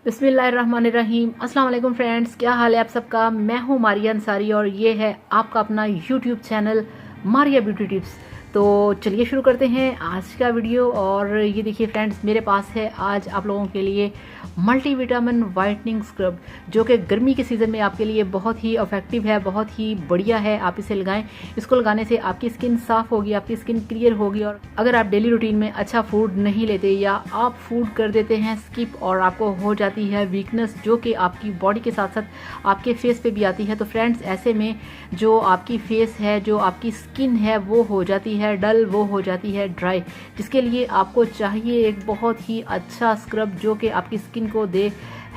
बिस्मिल्लाहिर्रहमानिर्रहीम। अस्सलाम वालेकुम फ्रेंड्स, क्या हाल है आप सबका। मैं हूँ मारिया अंसारी और ये है आपका अपना YouTube channel Maria beauty tips. तो चलिए शुरू करते हैं आज का वीडियो। और ये देखिए फ्रेंड्स, मेरे पास है आज आप लोगों के लिए मल्टीविटामिन वाइटनिंग स्क्रब, जो कि गर्मी के सीज़न में आपके लिए बहुत ही इफेक्टिव है, बहुत ही बढ़िया है। आप इसे लगाएं, इसको लगाने से आपकी स्किन साफ़ होगी, आपकी स्किन क्लियर होगी। और अगर आप डेली रूटीन में अच्छा फूड नहीं लेते या आप फूड कर देते हैं स्किप और आपको हो जाती है वीकनेस, जो कि आपकी बॉडी के साथ साथ आपके फेस पे भी आती है, तो फ्रेंड्स ऐसे में जो आपकी फेस है, जो आपकी स्किन है, वो हो जाती है डल, वो हो जाती है ड्राई, जिसके लिए आपको चाहिए एक बहुत ही अच्छा स्क्रब जो कि आपकी स्किन को दे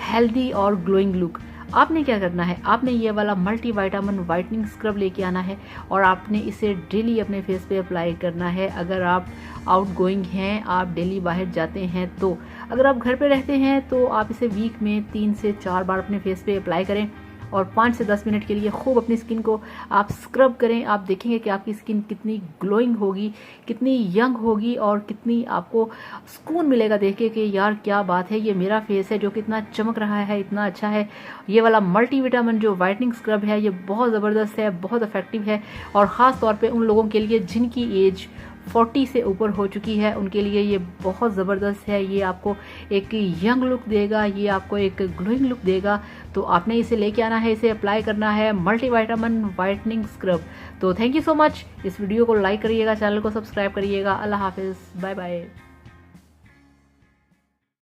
हेल्दी और ग्लोइंग लुक। आपने क्या करना है, आपने ये वाला मल्टीविटामिन वाइटनिंग स्क्रब लेके आना है और आपने इसे डेली अपने फेस पे अप्लाई करना है। अगर आप आउटगोइंग हैं, आप डेली बाहर जाते हैं, तो अगर आप घर पे रहते हैं तो आप इसे वीक में 3 से 4 बार अपने फेस पे अप्लाई करें और 5 से 10 मिनट के लिए खूब अपनी स्किन को आप स्क्रब करें। आप देखेंगे कि आपकी स्किन कितनी ग्लोइंग होगी, कितनी यंग होगी और कितनी आपको सुकून मिलेगा देख के कि यार क्या बात है, ये मेरा फेस है जो कितना चमक रहा है, इतना अच्छा है। ये वाला मल्टीविटामिन जो वाइटनिंग स्क्रब है, ये बहुत ज़बरदस्त है, बहुत इफेक्टिव है। और ख़ास तौर पे उन लोगों के लिए जिनकी एज 40 से ऊपर हो चुकी है, उनके लिए ये बहुत ज़बरदस्त है। ये आपको एक यंग लुक देगा, ये आपको एक ग्लोइंग लुक देगा। तो आपने इसे लेके आना है, इसे अप्लाई करना है, मल्टीविटामिन वाइटनिंग स्क्रब। तो थैंक यू सो मच। इस वीडियो को लाइक करिएगा, चैनल को सब्सक्राइब करिएगा। अल्लाह हाफिज़, बाय बाय।